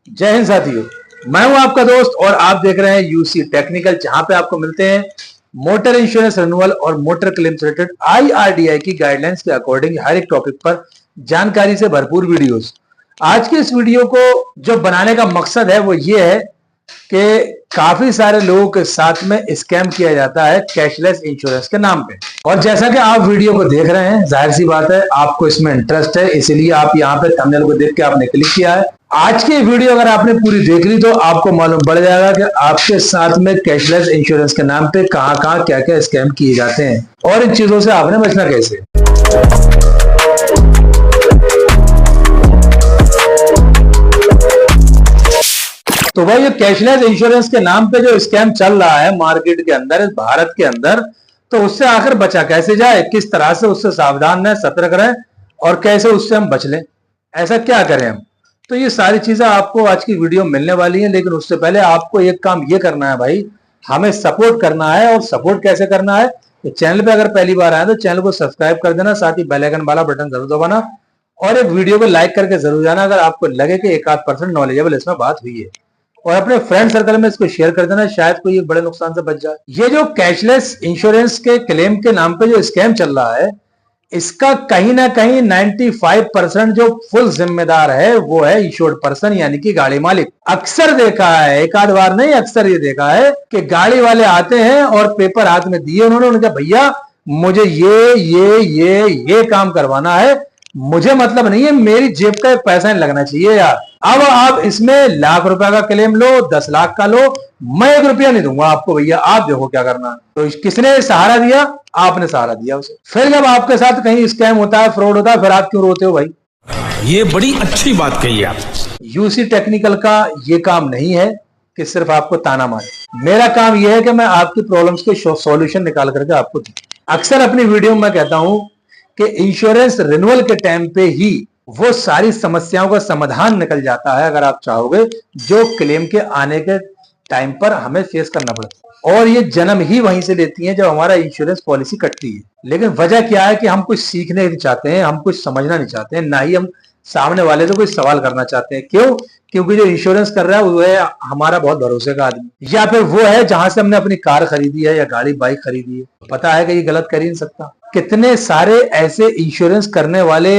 जय हिंद साथियों, मैं हूं आपका दोस्त और आप देख रहे हैं यूसी टेक्निकल, जहां पे आपको मिलते हैं मोटर इंश्योरेंस रिन्यूअल और मोटर क्लेम से रिलेटेड आईआरडीआई की गाइडलाइंस के अकॉर्डिंग हर एक टॉपिक पर जानकारी से भरपूर वीडियोस। आज के इस वीडियो को जो बनाने का मकसद है वो ये है कि काफी सारे लोगों के साथ में स्कैम किया जाता है कैशलेस इंश्योरेंस के नाम पे। और जैसा कि आप वीडियो को देख रहे हैं, जाहिर सी बात है आपको इसमें इंटरेस्ट है, इसीलिए आप यहाँ पे थंबनेल को देख के आपने क्लिक किया है। आज की वीडियो अगर आपने पूरी देख ली तो आपको मालूम पड़ जाएगा कि आपके साथ में कैशलेस इंश्योरेंस के नाम पे कहां क्या क्या स्कैम किए जाते हैं और इन चीजों से आपने बचना कैसे। तो भाई ये कैशलेस इंश्योरेंस के नाम पे जो स्कैम चल रहा है मार्केट के अंदर, इस भारत के अंदर, तो उससे आखिर बचा कैसे जाए, किस तरह से उससे सावधान रहें, सतर्क रहें और कैसे उससे हम बच लें, ऐसा क्या करें हम। तो ये सारी चीजें आपको आज की वीडियो में मिलने वाली हैं, लेकिन उससे पहले आपको एक काम ये करना है भाई, हमें सपोर्ट करना है। और सपोर्ट कैसे करना है, तो चैनल पे अगर पहली बार आए तो चैनल को सब्सक्राइब कर देना, साथ ही बेल आइकन वाला बटन जरूर दबाना और एक वीडियो को लाइक करके जरूर जाना अगर आपको लगे कि 1-8% नॉलेजेबल इसमें बात हुई है। और अपने फ्रेंड सर्कल में इसको शेयर कर देना, शायद कोई एक बड़े नुकसान से बच जाए। ये जो कैशलेस इंश्योरेंस के क्लेम के नाम पे जो स्कैम चल रहा है, इसका कहीं ना कहीं 95% जो फुल जिम्मेदार है वो है इंश्योर्ड पर्सन, यानी कि गाड़ी मालिक। अक्सर देखा है, एक आध बार नहीं, अक्सर ये देखा है कि गाड़ी वाले आते हैं और पेपर हाथ में दिए उन्होंने कहा भैया मुझे ये काम करवाना है, मुझे मतलब नहीं है, मेरी जेब का पैसा नहीं लगना चाहिए यार। अब आप इसमें लाख रुपए का क्लेम लो, 10 लाख का लो, मैं 1 रुपया नहीं दूंगा आपको भैया, आप देखो क्या करना है। तो किसने सहारा दिया? आपने सहारा दिया उसे। फिर जब आपके साथ कहीं स्कैम होता है, फ्रॉड होता है, फिर आप क्यों रोते हो भाई? ये बड़ी अच्छी बात कही आप। यूसी टेक्निकल का ये काम नहीं है कि सिर्फ आपको ताना मारे। मेरा काम यह है कि मैं आपकी प्रॉब्लम्स के सॉल्यूशन निकाल करके आपको दूं। अक्सर अपनी वीडियो में मैं कहता हूं कि इंश्योरेंस रिन्यूअल के टाइम पे ही वो सारी समस्याओं का समाधान निकल जाता है, अगर आप चाहोगे, जो क्लेम के आने के टाइम पर हमें फेस करना पड़ता है। और ये जन्म ही वहीं से लेती है जब हमारा इंश्योरेंस पॉलिसी कटती है। लेकिन वजह क्या है कि हम कुछ सीखने नहीं चाहते हैं, हम कुछ समझना नहीं चाहते हैं, ना ही हम सामने वाले से कोई सवाल करना चाहते हैं। क्यों? क्योंकि जो इंश्योरेंस कर रहा है वो है हमारा बहुत भरोसे का आदमी, या फिर वो है जहां से हमने अपनी कार खरीदी है या गाड़ी बाइक खरीदी है, पता है कि ये गलत कर ही नहीं सकता। कितने सारे ऐसे इंश्योरेंस करने वाले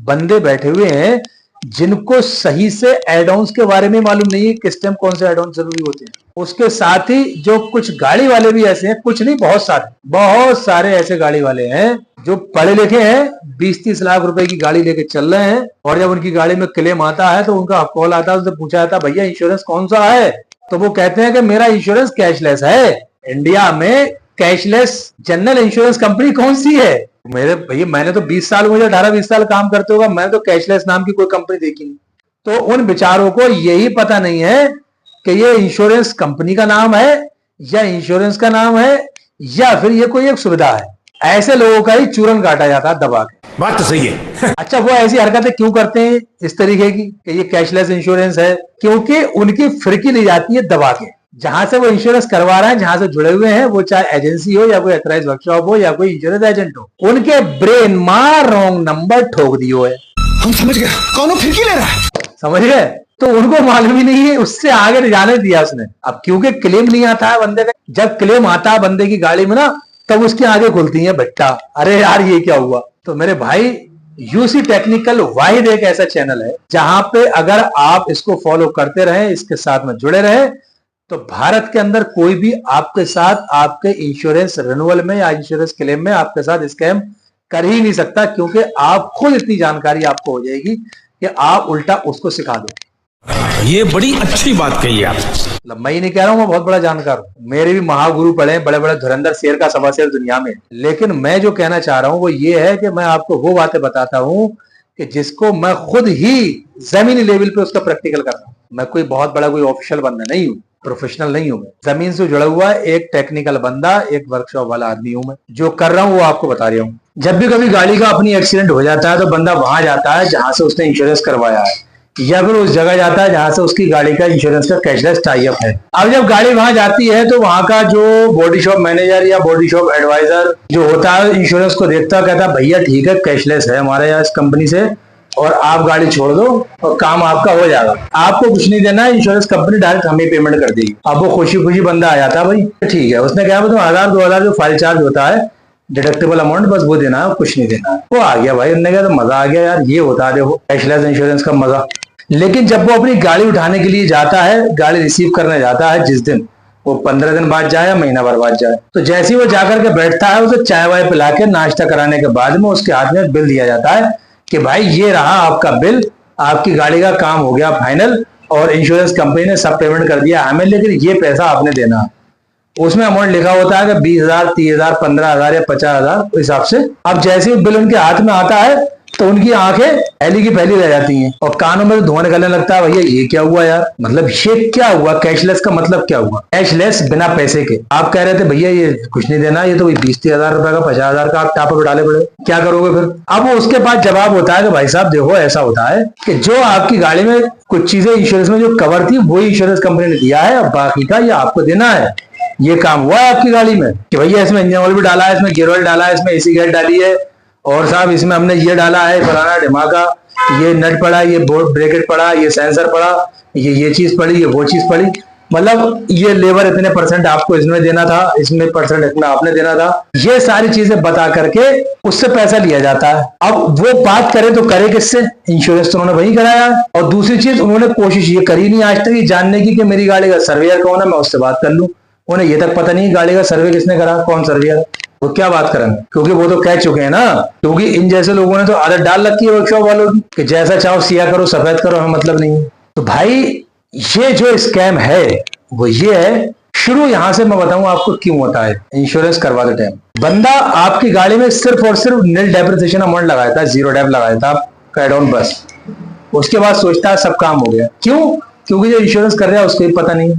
बंदे बैठे हुए हैं जिनको सही से एड ऑन्स के बारे में मालूम नहीं है, किस टाइम कौन से एड ऑन जरूरी होते हैं। उसके साथ ही जो कुछ गाड़ी वाले भी ऐसे हैं, कुछ नहीं बहुत सारे ऐसे गाड़ी वाले हैं जो पढ़े लिखे हैं, 20-30 लाख रुपए की गाड़ी लेके चल रहे हैं, और जब उनकी गाड़ी में क्लेम आता है तो उनका कॉल आता है, उनसे पूछा जाता है भैया इंश्योरेंस कौन सा है, तो वो कहते हैं कि मेरा इंश्योरेंस कैशलेस है। इंडिया में कैशलेस जनरल इंश्योरेंस कंपनी कौन सी है? मेरे भैया मैंने तो 20 साल, मुझे 18-20 साल काम करते होगा, मैं तो कैशलेस नाम की कोई कंपनी देखी नहीं। तो उन बेचारों को यही पता नहीं है कि ये इंश्योरेंस कंपनी का नाम है या इंश्योरेंस का नाम है या फिर ये कोई एक सुविधा है। ऐसे लोगों का ही चूरन काटा जाता है दबा के। बात तो सही है। अच्छा, वो ऐसी हरकतें क्यों करते हैं इस तरीके की कि ये कैशलेस इंश्योरेंस है? क्योंकि उनकी फिरकी ली जाती है दबा के। जहां से वो इंश्योरेंस करवा रहे हैं, जहां से जुड़े हुए हैं, वो चाहे एजेंसी हो या कोई ऑथराइज्ड वर्कशॉप हो या कोई इंश्योरेंस एजेंट हो, उनके ब्रेन में रॉन्ग नंबर ठोक दियो है। हम समझ गए कौन फिरकी ले रहा है, समझ गए? तो उनको मालूम ही नहीं है, उससे आगे जाने दिया उसने। अब क्योंकि क्लेम नहीं आता है बंदे का, जब क्लेम आता है बंदे की गाड़ी में ना, तब उसकी आगे खुलती है भट्टा, अरे यार ये क्या हुआ। तो मेरे भाई, यूसी टेक्निकल वाहिद एक ऐसा चैनल है जहां पे अगर आप इसको फॉलो करते रहे, इसके साथ में जुड़े रहे, तो भारत के अंदर कोई भी आपके साथ आपके इंश्योरेंस रिन्यूअल में या इंश्योरेंस क्लेम में आपके साथ स्कैम कर ही नहीं सकता, क्योंकि आप खुद इतनी जानकारी आपको हो जाएगी कि आप उल्टा उसको सिखा दो। ये बड़ी अच्छी बात कही आप। मैं ही नहीं कह रहा हूं, मैं बहुत बड़ा जानकार हूं, मेरे भी महागुरु पड़े हैं, बड़े बड़े धुरंधर, शेर का सवा शेर दुनिया में। लेकिन मैं जो कहना चाह रहा हूं वो ये है कि मैं आपको वो बातें बताता हूं कि जिसको मैं खुद ही जमीनी लेवल पे उसका प्रैक्टिकल कर रहा हूं। मैं कोई बहुत बड़ा कोई ऑफिशियल बंदा नहीं हूं, प्रोफेशनल नहीं हूं, मैं जमीन से जुड़ा हुआ एक टेक्निकल बंदा, एक वर्कशॉप वाला आदमी हूं। मैं जो कर रहा हूं वो आपको बता रहा हूं। जब भी कभी गाड़ी का अपनी एक्सीडेंट हो जाता है तो बंदा वहां जाता है जहां से उसने इंश्योरेंस करवाया है, या फिर उस जगह जाता है जहां से उसकी गाड़ी का इंश्योरेंस का कैशलेस टाई अप है। अब जब गाड़ी वहां जाती है तो वहां का जो बॉडी शॉप मैनेजर या बॉडी शॉप एडवाइजर जो होता है इंश्योरेंस को देखता है, कहता है भैया ठीक है कैशलेस है हमारे यहाँ इस कंपनी से, और आप गाड़ी छोड़ दो और काम आपका हो जाएगा। आपको कुछ नहीं देना है, इंश्योरेंस कंपनी डायरेक्ट हमें पेमेंट कर देगी। अब वो खुशी खुशी बंदा आ जाता है, भाई ठीक है, उसने कहा तो 1000-2000 जो फाइल चार्ज होता है डिडक्टेबल अमाउंट, बस वो देना है, कुछ नहीं देना है। वो आ गया भाई, उन्होंने कहा तो मजा आ गया यार, ये होता है देखो कैशलेस इंश्योरेंस का मजा। लेकिन जब वो अपनी गाड़ी उठाने के लिए जाता है, गाड़ी रिसीव करने जाता है, जिस दिन वो 15 दिन बाद जाए या महीना भर बाद जाए, तो जैसे ही वो जाकर के बैठता है, उसे चाय वाय पिला के नाश्ता कराने के बाद में उसके हाथ में बिल दिया जाता है कि भाई ये रहा आपका बिल, आपकी गाड़ी का काम हो गया फाइनल और इंश्योरेंस कंपनी ने सब पेमेंट कर दिया हमें, लेकिन ये पैसा आपने देना है। उसमें अमाउंट लिखा होता है कि 20,000, 30,000, 15,000 या 50,000 उस हिसाब से। अब जैसे ही बिल उनके हाथ में आता है तो उनकी आंखें पहली की पहली रह जाती हैं और कानों में धुआं निकलने लगता है, भैया ये क्या हुआ यार, मतलब ये क्या हुआ, कैशलेस का मतलब क्या हुआ, कैशलेस बिना पैसे के। आप कह रहे थे भैया ये कुछ नहीं देना, ये तो 20-30,000 रुपए का 50,000 का आप टापा पे डाले पड़े, क्या करोगे फिर। अब वो उसके बाद जवाब होता है कि भाई साहब देखो ऐसा होता है कि जो आपकी गाड़ी में कुछ चीजें इंश्योरेंस में जो कवर थी वही इंश्योरेंस कंपनी ने दिया है, अब बाकी का ये आपको देना है। ये काम हुआ है आपकी गाड़ी में कि भैया इसमें इंजन ऑयल भी डाला है, इसमें गियर ऑयल डाला है, इसमें एसी गैस डाली है, और साहब इसमें हमने ये डाला है फलाना ढिमाका, ये नट पड़ा, ये बोर्ड ब्रेकेट पड़ा, ये सेंसर पड़ा, ये चीज पड़ी, ये वो चीज पड़ी, मतलब ये लेबर इतने परसेंट आपको इसमें देना था, इसमें परसेंट इतना आपने देना था, ये सारी चीजें बता करके उससे पैसा लिया जाता है। अब वो बात करे तो करे किससे, इंश्योरेंस तो उन्होंने वही कराया है। और दूसरी चीज उन्होंने कोशिश ये करी नहीं आज तक जानने की कि मेरी गाड़ी का सर्वेयर कौन है, मैं उससे बात कर लूं। उन्हें ये तक पता नहीं गाड़ी का सर्वे किसने करा, कौन सर्वेयर, वो क्या बात करेंगे, क्योंकि वो तो कह चुके हैं ना, क्योंकि इन जैसे लोगों ने तो आदत डाल रखी है वर्कशॉप वालों की कि जैसा चाहो सिया करो सफेद करो, हमें मतलब नहीं है। तो भाई ये जो स्कैम है वो ये है, शुरू यहां से मैं बताऊं आपको क्यों होता है। इंश्योरेंस करवाते टाइम बंदा आपकी गाड़ी में सिर्फ और सिर्फ नील डेप्रिसिएशन अमाउंट लगाया था, 0 डेप लगाया था एड ऑन बस, उसके बाद सोचता है सब काम हो गया। क्यों? क्योंकि जो इंश्योरेंस कर रहा है उसको भी पता नहीं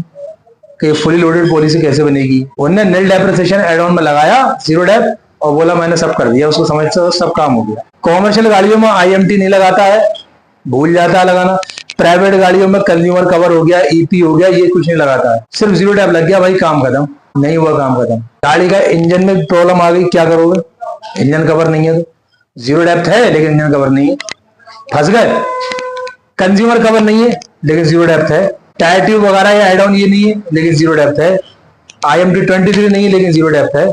कि फुली लोडेड पॉलिसी कैसे बनेगी। उन्होंने नील डेप्रिसिएशन एड ऑन में लगाया 0 डेप और बोला मैंने सब कर दिया, उसको समझ से सब काम हो गया। कॉमर्शियल गाड़ियों में IMT नहीं लगाता है, भूल जाता है लगाना। प्राइवेट गाड़ियों में कंज्यूमर कवर हो गया, EP हो गया, ये कुछ नहीं लगाता है, सिर्फ 0 डेप लग गया भाई काम खत्म, नहीं हुआ काम खत्म। गाड़ी का इंजन में प्रॉब्लम आ गई, क्या करोगे, इंजन कवर नहीं है तो 0 डेप्थ है लेकिन इंजन कवर नहीं है, फंस गए। कंज्यूमर कवर नहीं है लेकिन 0 डेप्थ है, टायर ट्यूब वगैरह या एड ऑन ये नहीं है लेकिन 0 डेप्थ है, IMT 23 नहीं है लेकिन 0 डेप्थ है।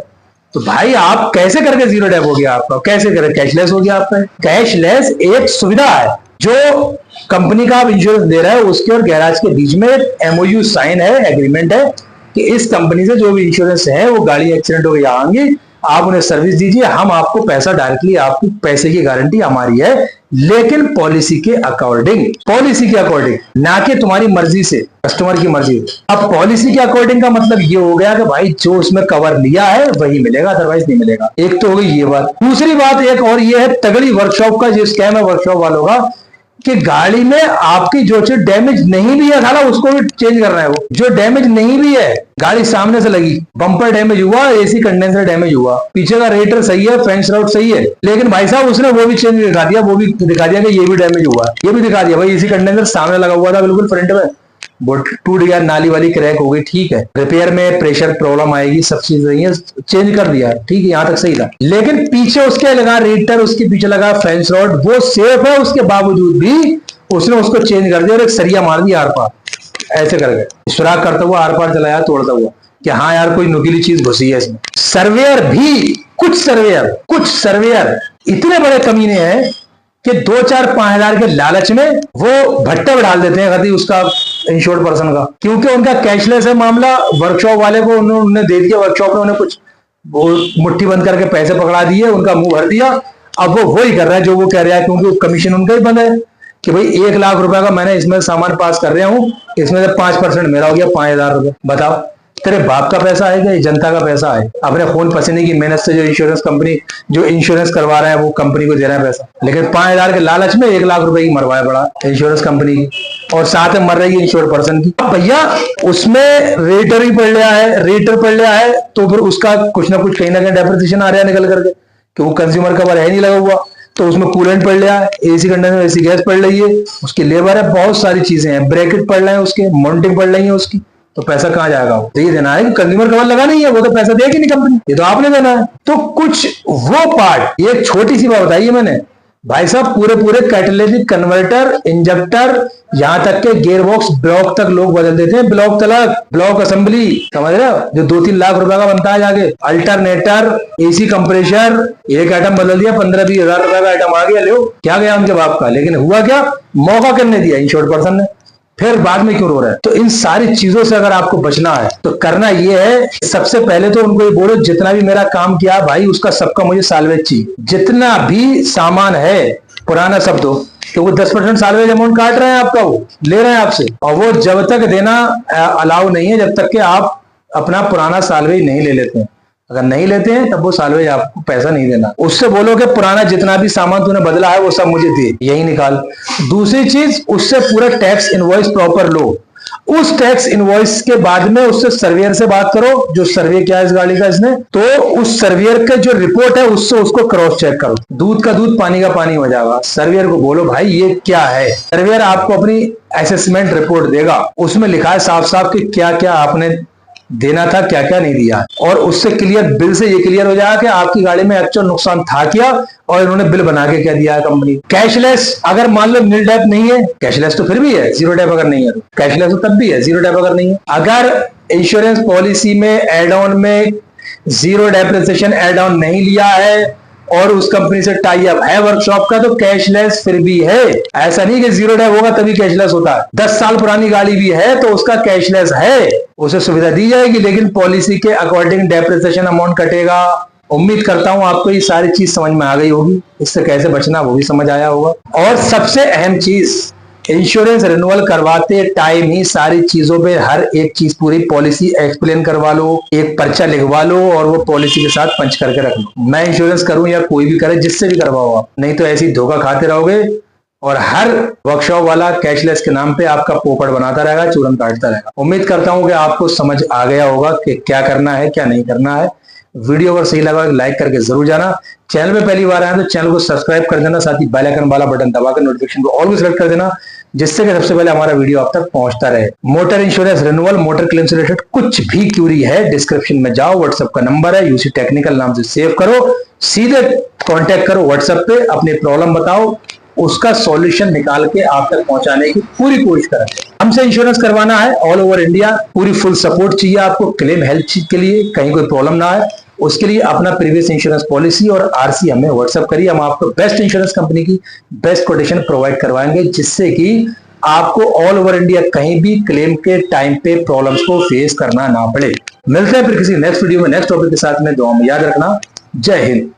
तो भाई आप कैसे करके 0 डेप हो गया आपका, कैसे करे, कैशलेस हो गया आपका। कैशलेस एक सुविधा है जो कंपनी का आप इंश्योरेंस दे रहा है उसके और गैराज के बीच में MOU साइन है, एग्रीमेंट है कि इस कंपनी से जो भी इंश्योरेंस है वो गाड़ी एक्सीडेंट हो गई आएंगे, आप उन्हें सर्विस दीजिए, हम आपको पैसा डायरेक्टली, आपको पैसे की गारंटी हमारी है, लेकिन पॉलिसी के अकॉर्डिंग, पॉलिसी के अकॉर्डिंग, ना कि तुम्हारी मर्जी से, कस्टमर की मर्जी। अब पॉलिसी के अकॉर्डिंग का मतलब ये हो गया कि भाई जो उसमें कवर लिया है वही मिलेगा, अदरवाइज नहीं मिलेगा। एक तो हो गई ये बात। दूसरी बात एक और ये है तगड़ी वर्कशॉप का जो स्कैम है वर्कशॉप वालों का, कि गाड़ी में आपकी जो चीज डैमेज नहीं भी है साला उसको भी चेंज कर रहा है। वो जो डैमेज नहीं भी है, गाड़ी सामने से लगी, बम्पर डैमेज हुआ, AC कंडेंसर डैमेज हुआ, पीछे का रेटर सही है, फेंस राउट सही है, लेकिन भाई साहब उसने वो भी चेंज दिखा दिया, वो भी दिखा दिया कि ये भी डैमेज हुआ, ये भी दिखा दिया भाई AC कंडेंसर सामने लगा हुआ था बिल्कुल फ्रंट में, वो टूट गया, नाली वाली क्रैक हो गई, ठीक है, रिपेयर में प्रेशर प्रॉब्लम आएगी, सब चीज रही है, चेंज कर दिया, ठीक है, यहां तक सही था। लेकिन पीछे उसके लगा रेटर, उसके पीछे लगा फेंस रॉड, वो सेफ है, उसके बावजूद भी उसने उसको चेंज कर दिया और एक सरिया मार दिया आर पार, ऐसे करके सुराख करता हुआ आर पार चलाया तोड़ता हुआ कि हाँ यार कोई नुकीली चीज घुसी है इसमें। सर्वेयर भी, कुछ सर्वेयर इतने बड़े कमीने हैं कि 2-4-5 हजार के लालच में वो भट्टे में डाल देते हैं गति उसका इंश्योर्ड पर्सन का, क्योंकि उनका कैशलेस है मामला। वर्कशॉप वाले को उन्होंने दे दिया, वर्कशॉप ने उन्हें कुछ मुट्ठी बंद करके पैसे पकड़ा दिए, उनका मुंह भर दिया, अब वो वही कर रहा है जो वो कह रहा है, क्योंकि कमीशन उनका ही बंद है कि भाई 1 लाख रुपए का मैंने इसमें सामान पास कर रहा हूं, इसमें से 5% मेरा हो गया 5,000 रुपए। बताओ तेरे बाप का पैसा है क्या जनता का पैसा है? अपने खून पसीने की मेहनत से जो इंश्योरेंस कंपनी जो इंश्योरेंस करवा रहा है वो कंपनी को दे रहा है पैसा, लेकिन 5,000 के लालच में 1 लाख रुपए की मरवाया पड़ा इंश्योरेंस कंपनी की, और साथ में मर रही है इंश्योर पर्सन की। भैया उसमें रेटर ही पड़ लिया है तो फिर उसका कुछ ना कुछ कहीं ना कहीं डेप्रिसिएशन आ रहा है निकल करके, कि वो कंज्यूमर कवर है नहीं लगा हुआ, तो उसमें कूलेंट पड़ लिया है, AC कंडेंसर AC गैस पड़ रही है, उसकी लेबर है, बहुत सारी चीजें हैं, ब्रैकेट पड़ रहे हैं उसके, माउंटिंग पड़ रही है उसकी, तो पैसा कहाँ जाएगा? तो ये देना है कि कंज्यूमर कवर लगा नहीं है, वो तो पैसा देगी नहीं कंपनी, ये तो आपने देना है। तो कुछ वो पार्ट, एक छोटी सी बात बताइए मैंने भाई साहब पूरे पूरे कैटालिटिक कन्वर्टर, इंजेक्टर, यहाँ तक के गियर बॉक्स ब्लॉक तक लोग बदल देते हैं। ब्लॉक तलक, ब्लॉक असेंबली, समझ रहे हो, जो 2-3 लाख रुपए का बनता है जाके। अल्टरनेटर, एसी कंप्रेशर, एक आइटम बदल दिया, 15-20 हजार रुपए का आइटम आ गया, लो क्या गया उनके बाप का। लेकिन हुआ क्या, मौका करने दिया इंश्योर्ड पर्सन ने, फिर बाद में क्यों रो रहा है। तो इन सारी चीजों से अगर आपको बचना है तो करना ये है, सबसे पहले तो उनको ये बोलो जितना भी मेरा काम किया भाई उसका सबका मुझे साल्वेज चाहिए। जितना भी सामान है पुराना सब दो, तो वो 10% साल्वेज अमाउंट काट रहे हैं आपका, वो ले रहे हैं आपसे, और वो जब तक देना अलाउ नहीं है जब तक कि आप अपना पुराना साल्वेज नहीं ले लेते हैं। अगर नहीं लेते हैं तब वो साल्वेज आपको पैसा नहीं देना। उससे बोलो कि पुराना जितना भी सामान तूने बदला है वो सब मुझे दे, यही निकाल। दूसरी चीज, उससे पूरा टैक्स इनवॉइस प्रॉपर लो। उस टैक्स इनवॉइस के बाद में उससे सर्वेयर से बात करो, जो सर्वे किया है इस गाड़ी का इसने, तो उस सर्वेयर का जो रिपोर्ट है उससे उसको क्रॉस चेक करो। दूध का दूध पानी का पानी हो जाएगा। सर्वेयर को बोलो भाई ये क्या है। सर्वेयर आपको अपनी असेसमेंट रिपोर्ट देगा, उसमें लिखा है साफ साफ कि क्या क्या आपने देना था, क्या क्या नहीं दिया, और उससे क्लियर, बिल से ये क्लियर हो जाएगा कि आपकी गाड़ी में एक्चुअल नुकसान था क्या और इन्होंने बिल बना के क्या दिया है कंपनी। कैशलेस अगर मान लो नील डेप नहीं है, कैशलेस तो फिर भी है, जीरो डेप अगर नहीं है तो कैशलेस तो तब भी है, जीरो डेप अगर नहीं है। अगर इंश्योरेंस पॉलिसी में एड ऑन में जीरो डेप्रिसिएशन एड ऑन नहीं लिया है और उस कंपनी से टाई अप है वर्कशॉप का, तो कैशलेस फिर भी है। ऐसा नहीं कि जीरो डेप होगा तभी कैशलेस होता है। 10 साल पुरानी गाड़ी भी है तो उसका कैशलेस है, उसे सुविधा दी जाएगी, लेकिन पॉलिसी के अकॉर्डिंग डेप्रिसिएशन अमाउंट कटेगा। उम्मीद करता हूं आपको ये सारी चीज समझ में आ गई होगी, इससे कैसे बचना वो भी समझ आया होगा। और सबसे अहम चीज, इंश्योरेंस रिन्यूअल करवाते टाइम ही सारी चीजों पे हर एक चीज पूरी पॉलिसी एक्सप्लेन करवा लो, एक पर्चा लिखवा लो और वो पॉलिसी के साथ पंच करके रख लो। मैं इंश्योरेंस करूं या कोई भी करे, जिससे भी करवाओ आप, नहीं तो ऐसे ही धोखा खाते रहोगे और हर वर्कशॉप वाला कैशलेस के नाम पे आपका पोपट बनाता रहेगा, चूरन काटता रहेगा। उम्मीद करता हूं कि आपको समझ आ गया होगा कि क्या करना है क्या नहीं करना है। वीडियो अगर सही लगा लाइक करके जरूर जाना। चैनल पे पहली बार आए तो चैनल को सब्सक्राइब कर देना, साथ ही बेल आइकन वाला बटन दबाकर नोटिफिकेशन को ऑल को सिलेक्ट कर देना, जिससे कि सबसे पहले हमारा वीडियो आप तक पहुंचता रहे। Motor insurance renewal, motor claim से रिलेटेड कुछ भी क्यूरी है, डिस्क्रिप्शन में जाओ, व्हाट्सएप का नंबर है, यूसी टेक्निकल नाम से सेव करो, सीधे कांटेक्ट करो व्हाट्सएप पे, अपनी प्रॉब्लम बताओ, उसका सॉल्यूशन निकाल के आप तक पहुंचाने की पूरी कोशिश करें। हमसे इंश्योरेंस करवाना है ऑल ओवर इंडिया, पूरी फुल सपोर्ट चाहिए आपको क्लेम हेल्प के लिए, कहीं कोई प्रॉब्लम ना आए, उसके लिए अपना प्रीवियस इंश्योरेंस पॉलिसी और आरसी हमें व्हाट्सएप करिए। हम आपको बेस्ट इंश्योरेंस कंपनी की बेस्ट कोटेशन प्रोवाइड करवाएंगे, जिससे कि आपको ऑल ओवर इंडिया कहीं भी क्लेम के टाइम पे प्रॉब्लम्स को फेस करना ना पड़े। मिलते हैं फिर किसी नेक्स्ट वीडियो में नेक्स्ट टॉपिक के साथ में। दुआ में याद रखना। जय हिंद।